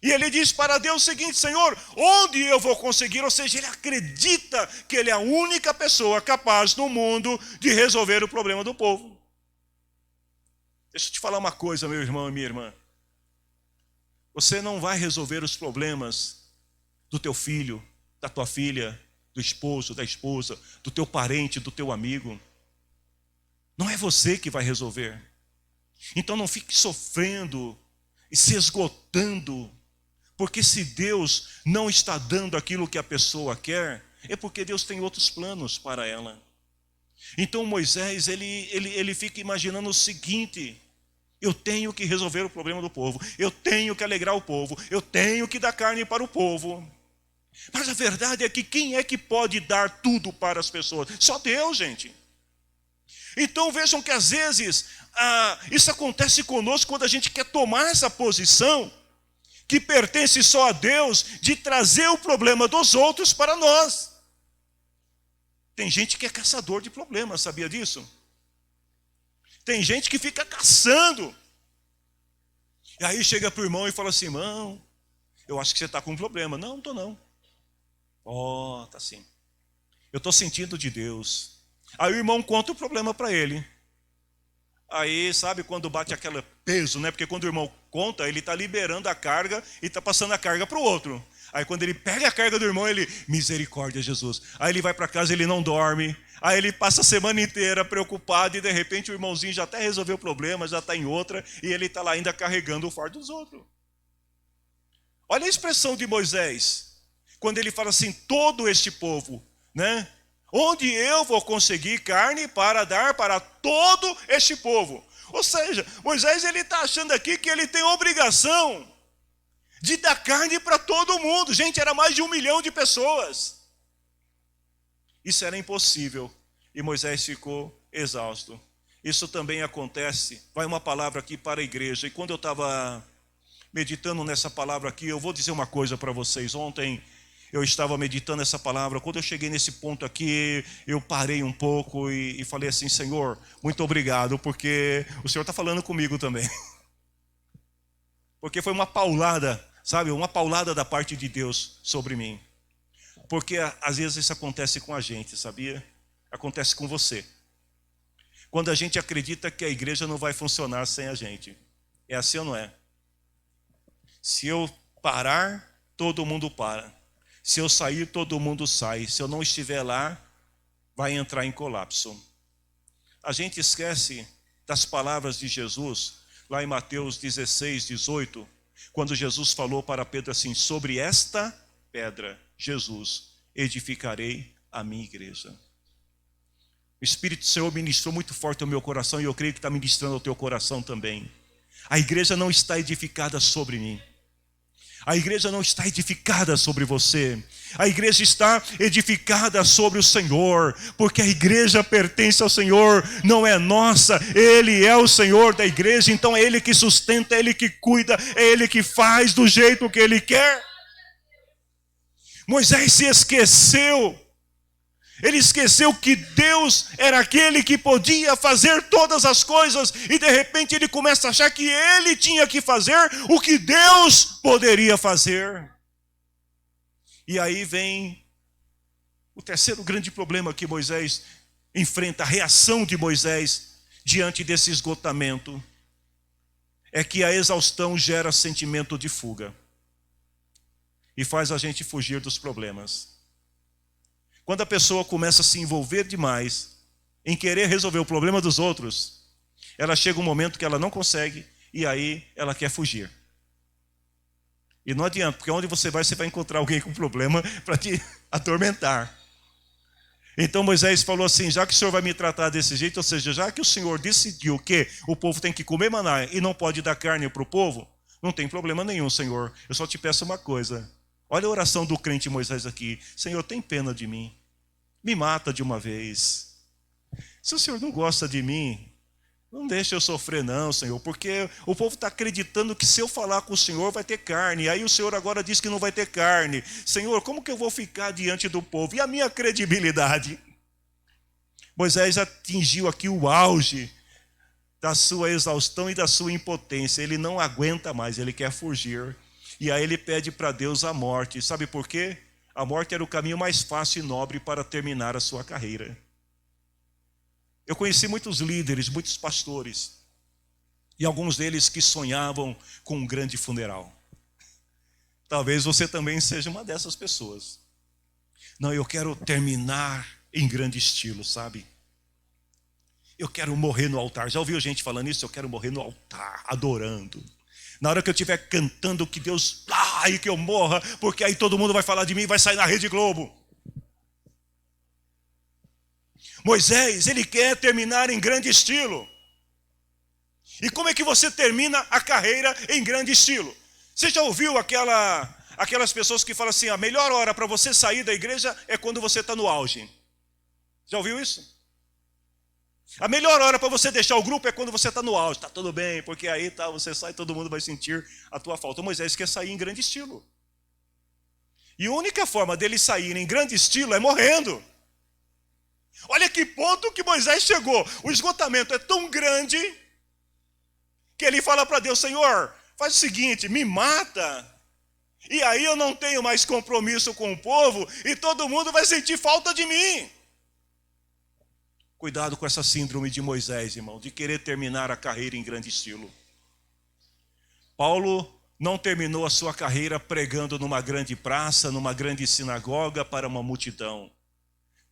E ele diz para Deus o seguinte: Senhor, onde eu vou conseguir? Ou seja, ele acredita que ele é a única pessoa capaz no mundo de resolver o problema do povo. Deixa eu te falar uma coisa, meu irmão e minha irmã. Você não vai resolver os problemas do teu filho, da tua filha, do esposo, da esposa, do teu parente, do teu amigo. Não é você que vai resolver. Então não fique sofrendo e se esgotando. Porque se Deus não está dando aquilo que a pessoa quer, é porque Deus tem outros planos para ela. Então Moisés, ele fica imaginando o seguinte: eu tenho que resolver o problema do povo, eu tenho que alegrar o povo, eu tenho que dar carne para o povo. Mas a verdade é que quem é que pode dar tudo para as pessoas? Só Deus, gente. Então vejam que às vezes isso acontece conosco quando a gente quer tomar essa posição que pertence só a Deus, de trazer o problema dos outros para nós. Tem gente que é caçador de problemas, sabia disso? Tem gente que fica caçando. E aí chega para o irmão e fala assim: irmão, eu acho que você está com um problema. Não estou não. Está sim. Eu estou sentindo de Deus. Aí o irmão conta o problema para ele. Aí, sabe quando bate aquele peso, né? Porque quando o irmão conta, ele está liberando a carga e está passando a carga para o outro. Aí quando ele pega a carga do irmão, ele: misericórdia, Jesus. Aí ele vai para casa, ele não dorme. Aí ele passa a semana inteira preocupado e de repente o irmãozinho já até resolveu o problema, já está em outra, e ele está lá ainda carregando o fardo dos outros. Olha a expressão de Moisés, quando ele fala assim: todo este povo, né? Onde eu vou conseguir carne para dar para todo este povo? Ou seja, Moisés ele está achando aqui que ele tem obrigação de dar carne para todo mundo. Gente, era mais de 1 milhão de pessoas. Isso era impossível e Moisés ficou exausto. Isso também acontece. Vai uma palavra aqui para a igreja. E quando eu estava meditando nessa palavra aqui, eu vou dizer uma coisa para vocês. Ontem eu estava meditando essa palavra. Quando eu cheguei nesse ponto aqui, eu parei um pouco e falei assim: Senhor, muito obrigado, porque o Senhor está falando comigo também. Porque foi uma paulada, sabe? Uma paulada da parte de Deus sobre mim. Porque às vezes isso acontece com a gente, sabia? Acontece com você. Quando a gente acredita que a igreja não vai funcionar sem a gente. É assim ou não é? Se eu parar, todo mundo para. Se eu sair, todo mundo sai. Se eu não estiver lá, vai entrar em colapso. A gente esquece das palavras de Jesus, lá em Mateus 16, 18, quando Jesus falou para Pedro assim: sobre esta pedra, Jesus, edificarei a minha igreja. O Espírito do Senhor ministrou muito forte ao meu coração e eu creio que está ministrando ao teu coração também. A igreja não está edificada sobre mim. A igreja não está edificada sobre você. A igreja está edificada sobre o Senhor, porque a igreja pertence ao Senhor, não é nossa. Ele é o Senhor da igreja, então é Ele que sustenta, é Ele que cuida, é Ele que faz do jeito que Ele quer. Moisés se esqueceu. Ele esqueceu que Deus era aquele que podia fazer todas as coisas e de repente ele começa a achar que ele tinha que fazer o que Deus poderia fazer. E aí vem o terceiro grande problema que Moisés enfrenta, a reação de Moisés diante desse esgotamento, é que a exaustão gera sentimento de fuga e faz a gente fugir dos problemas. Quando a pessoa começa a se envolver demais em querer resolver o problema dos outros, ela chega um momento que ela não consegue e aí ela quer fugir. E não adianta, porque onde você vai encontrar alguém com problema para te atormentar. Então Moisés falou assim: já que o Senhor vai me tratar desse jeito, ou seja, já que o Senhor decidiu que o povo tem que comer maná e não pode dar carne para o povo, não tem problema nenhum, Senhor. Eu só te peço uma coisa. Olha a oração do crente Moisés aqui: Senhor, tem pena de mim. Me mata de uma vez. Se o Senhor não gosta de mim, não deixa eu sofrer não, Senhor, porque o povo está acreditando que se eu falar com o Senhor vai ter carne, e aí o Senhor agora diz que não vai ter carne. Senhor, como que eu vou ficar diante do povo? E a minha credibilidade? Moisés atingiu aqui o auge da sua exaustão e da sua impotência. Ele não aguenta mais, ele quer fugir. E aí ele pede para Deus a morte. Sabe por quê? A morte era o caminho mais fácil e nobre para terminar a sua carreira. Eu conheci muitos líderes, muitos pastores, e alguns deles que sonhavam com um grande funeral. Talvez você também seja uma dessas pessoas. Não, eu quero terminar em grande estilo, sabe? Eu quero morrer no altar. Já ouviu gente falando isso? Eu quero morrer no altar, adorando. Na hora que eu estiver cantando que Deus, aí que eu morra, porque aí todo mundo vai falar de mim e vai sair na Rede Globo. Moisés, ele quer terminar em grande estilo. E como é que você termina a carreira em grande estilo? Você já ouviu aquelas pessoas que falam assim: a melhor hora para você sair da igreja é quando você está no auge? Já ouviu isso? A melhor hora para você deixar o grupo é quando você está no auge. Está tudo bem, porque aí você sai, todo mundo vai sentir a tua falta. Moisés quer sair em grande estilo. E a única forma dele sair em grande estilo é morrendo. Olha que ponto que Moisés chegou. O esgotamento é tão grande que ele fala para Deus: Senhor, faz o seguinte, me mata. E aí eu não tenho mais compromisso com o povo e todo mundo vai sentir falta de mim. Cuidado com essa síndrome de Moisés, irmão, de querer terminar a carreira em grande estilo. Paulo não terminou a sua carreira pregando numa grande praça, numa grande sinagoga para uma multidão.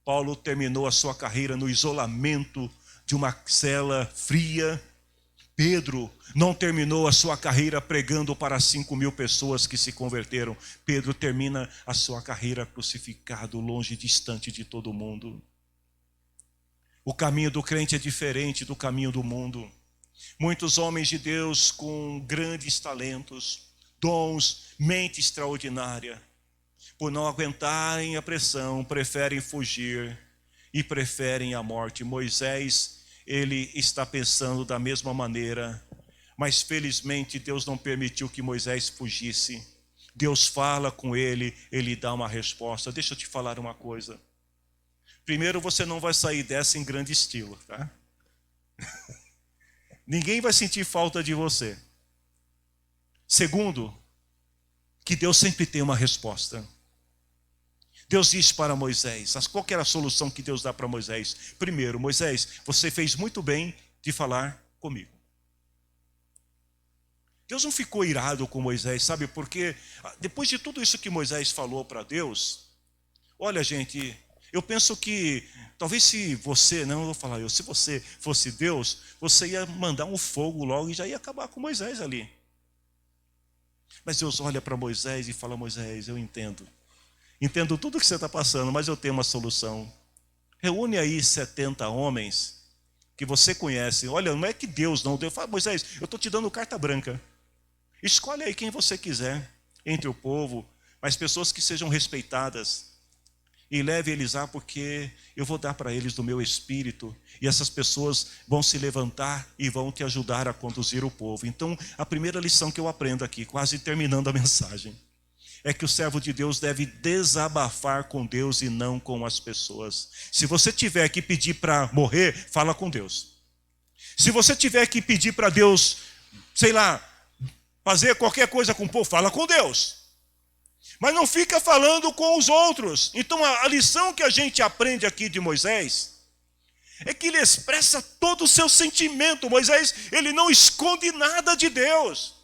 Paulo terminou a sua carreira no isolamento de uma cela fria. Pedro não terminou a sua carreira pregando para 5.000 pessoas que se converteram. Pedro termina a sua carreira crucificado, longe, distante de todo mundo. O caminho do crente é diferente do caminho do mundo. Muitos homens de Deus com grandes talentos, dons, mente extraordinária, por não aguentarem a pressão, preferem fugir e preferem a morte. Moisés, ele está pensando da mesma maneira, mas felizmente Deus não permitiu que Moisés fugisse. Deus fala com ele, ele dá uma resposta. Deixa eu te falar uma coisa. Primeiro, você não vai sair dessa em grande estilo, tá? Ninguém vai sentir falta de você. Segundo, que Deus sempre tem uma resposta. Deus disse para Moisés, qual que era a solução que Deus dá para Moisés? Primeiro, Moisés, você fez muito bem de falar comigo. Deus não ficou irado com Moisés, sabe? Porque depois de tudo isso que Moisés falou para Deus, olha, gente, eu penso que talvez se você, não eu vou falar eu, se você fosse Deus, você ia mandar um fogo logo e já ia acabar com Moisés ali. Mas Deus olha para Moisés e fala, Moisés, eu entendo tudo que você está passando, mas eu tenho uma solução. Reúne aí 70 homens que você conhece. Olha, não é que Deus fala, Moisés, eu estou te dando carta branca. Escolhe aí quem você quiser entre o povo, mas pessoas que sejam respeitadas. E leve eles lá, porque eu vou dar para eles do meu espírito. E essas pessoas vão se levantar e vão te ajudar a conduzir o povo. Então, a primeira lição que eu aprendo aqui, quase terminando a mensagem, é que o servo de Deus deve desabafar com Deus e não com as pessoas. Se você tiver que pedir para morrer, fala com Deus. Se você tiver que pedir para Deus, sei lá, fazer qualquer coisa com o povo, fala com Deus. Mas não fica falando com os outros. Então a lição que a gente aprende aqui de Moisés é que ele expressa todo o seu sentimento. Moisés, ele não esconde nada de Deus.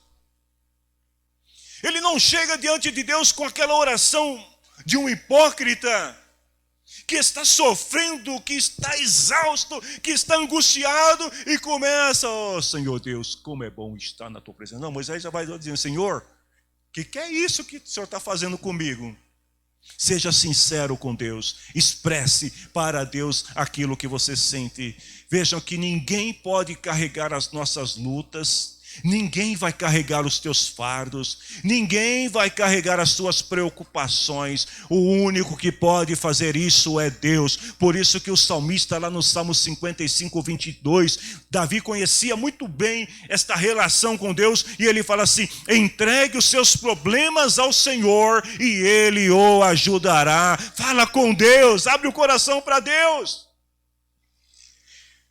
Ele não chega diante de Deus com aquela oração de um hipócrita que está sofrendo, que está exausto, que está angustiado e começa, oh Senhor Deus, como é bom estar na tua presença. Não, Moisés já vai dizendo, Senhor, que é isso que o Senhor está fazendo comigo? Seja sincero com Deus, expresse para Deus aquilo que você sente. Vejam que ninguém pode carregar as nossas lutas, ninguém vai carregar os teus fardos, ninguém vai carregar as tuas preocupações. O único que pode fazer isso é Deus. Por isso que o salmista lá no Salmo 55, 22, Davi conhecia muito bem esta relação com Deus, e ele fala assim, entregue os seus problemas ao Senhor e Ele o ajudará. Fala com Deus, abre o coração para Deus.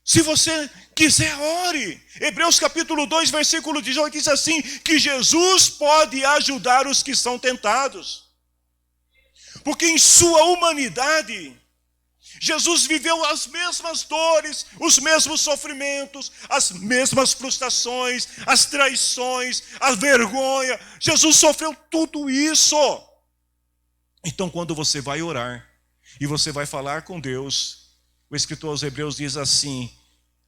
Se você quiser, ore. Hebreus capítulo 2, versículo 18 diz assim, que Jesus pode ajudar os que são tentados. Porque em sua humanidade, Jesus viveu as mesmas dores, os mesmos sofrimentos, as mesmas frustrações, as traições, a vergonha. Jesus sofreu tudo isso. Então quando você vai orar e você vai falar com Deus, o escritor aos Hebreus diz assim,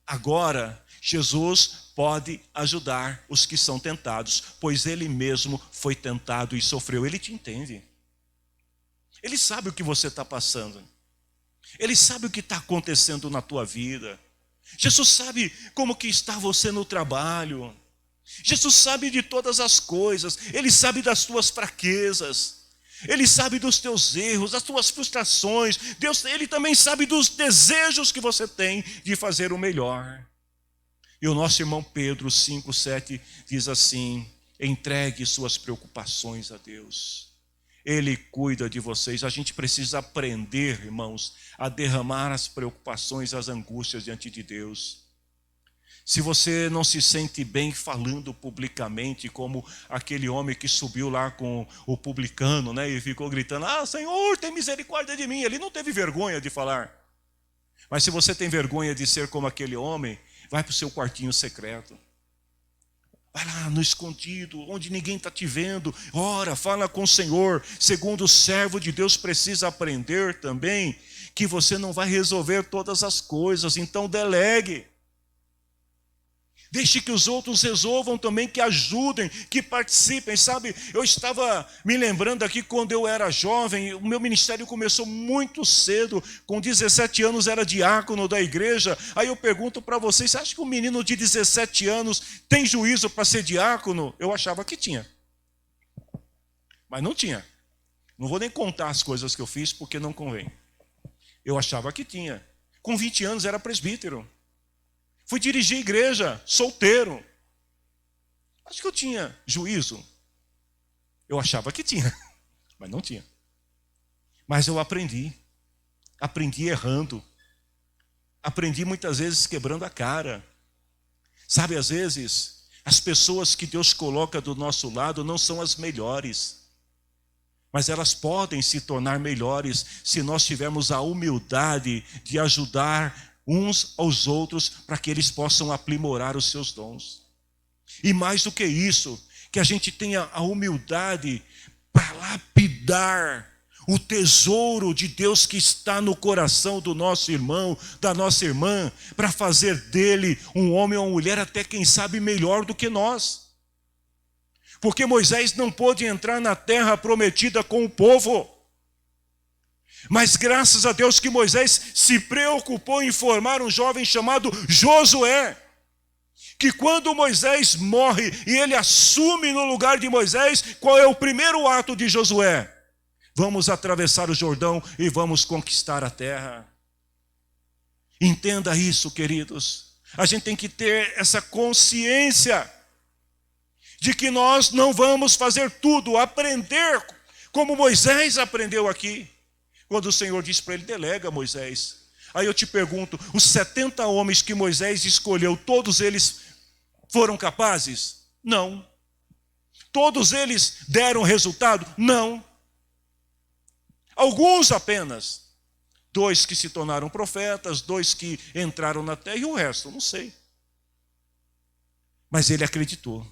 agora Jesus pode ajudar os que são tentados, pois Ele mesmo foi tentado e sofreu. Ele te entende. Ele sabe o que você está passando. Ele sabe o que está acontecendo na tua vida. Jesus sabe como que está você no trabalho. Jesus sabe de todas as coisas. Ele sabe das tuas fraquezas. Ele sabe dos teus erros, das tuas frustrações. Ele também sabe dos desejos que você tem de fazer o melhor. E o nosso irmão Pedro 5,7 diz assim, entregue suas preocupações a Deus. Ele cuida de vocês. A gente precisa aprender, irmãos, a derramar as preocupações, as angústias diante de Deus. Se você não se sente bem falando publicamente, como aquele homem que subiu lá com o publicano, né, e ficou gritando, Senhor, tem misericórdia de mim. Ele não teve vergonha de falar. Mas se você tem vergonha de ser como aquele homem, vai para o seu quartinho secreto. Vai lá no escondido, onde ninguém está te vendo. Ora, fala com o Senhor. Segundo o servo de Deus precisa aprender também que você não vai resolver todas as coisas. Então delegue. Deixe que os outros resolvam também, que ajudem, que participem, sabe? Eu estava me lembrando aqui quando eu era jovem, o meu ministério começou muito cedo, com 17 anos era diácono da igreja. Aí eu pergunto para vocês, você acha que um menino de 17 anos tem juízo para ser diácono? Eu achava que tinha, mas não tinha. Não vou nem contar as coisas que eu fiz, porque não convém. Eu achava que tinha. Com 20 anos era presbítero. Fui dirigir igreja, solteiro. Acho que eu tinha juízo. Eu achava que tinha, mas não tinha. Mas eu aprendi. Aprendi errando. Aprendi muitas vezes quebrando a cara. Sabe, às vezes, as pessoas que Deus coloca do nosso lado não são as melhores. mas elas podem se tornar melhores se nós tivermos a humildade de ajudar uns aos outros para que eles possam aprimorar os seus dons. E mais do que isso, que a gente tenha a humildade para lapidar o tesouro de Deus que está no coração do nosso irmão, da nossa irmã, para fazer dele um homem ou uma mulher até quem sabe melhor do que nós. Porque Moisés não pôde entrar na terra prometida com o povo. Mas graças a Deus que Moisés se preocupou em formar um jovem chamado Josué. Que quando Moisés morre e ele assume no lugar de Moisés, qual é o primeiro ato de Josué? Vamos atravessar o Jordão e vamos conquistar a terra. Entenda isso, queridos. A gente tem que ter essa consciência de que nós não vamos fazer tudo, aprender como Moisés aprendeu aqui. Quando o Senhor disse para ele, delega Moisés. Aí eu te pergunto, os 70 homens que Moisés escolheu, todos eles foram capazes? Não. Todos eles deram resultado? Não. Alguns apenas. 2 que se tornaram profetas, 2 que entraram na terra e o resto, não sei. Mas ele acreditou.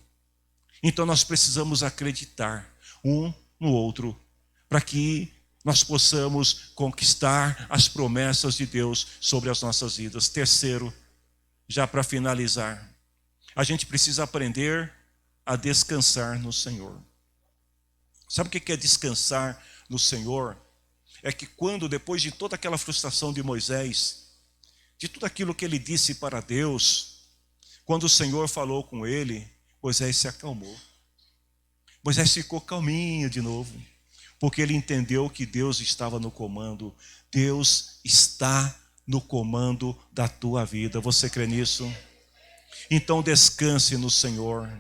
Então nós precisamos acreditar um no outro, para que nós possamos conquistar as promessas de Deus sobre as nossas vidas. Terceiro, já para finalizar, a gente precisa aprender a descansar no Senhor. Sabe o que é descansar no Senhor? É que quando, depois de toda aquela frustração de Moisés, de tudo aquilo que ele disse para Deus, quando o Senhor falou com ele, Moisés se acalmou. Moisés ficou calminho de novo, porque ele entendeu que Deus estava no comando. Deus está no comando da tua vida. Você crê nisso? Então descanse no Senhor.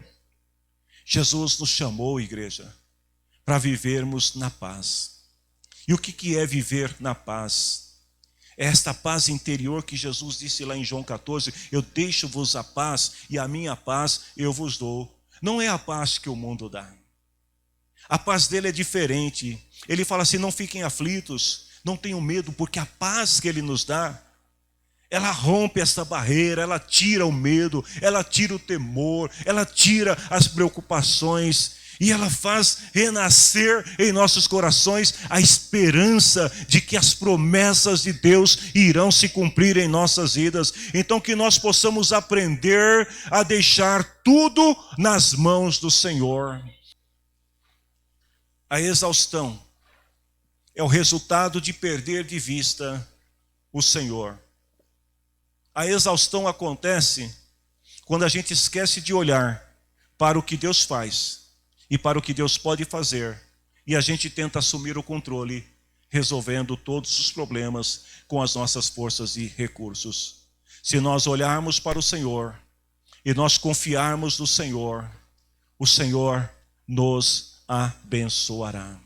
Jesus nos chamou, igreja, para vivermos na paz. E o que é viver na paz? É esta paz interior que Jesus disse lá em João 14, eu deixo-vos a paz e a minha paz eu vos dou. Não é a paz que o mundo dá. A paz dele é diferente. Ele fala assim, não fiquem aflitos, não tenham medo, porque a paz que ele nos dá, ela rompe essa barreira, ela tira o medo, ela tira o temor, ela tira as preocupações, e ela faz renascer em nossos corações a esperança de que as promessas de Deus irão se cumprir em nossas vidas. Então que nós possamos aprender a deixar tudo nas mãos do Senhor. A exaustão é o resultado de perder de vista o Senhor. A exaustão acontece quando a gente esquece de olhar para o que Deus faz e para o que Deus pode fazer, e a gente tenta assumir o controle, resolvendo todos os problemas com as nossas forças e recursos. Se nós olharmos para o Senhor e nós confiarmos no Senhor, o Senhor nos abençoará.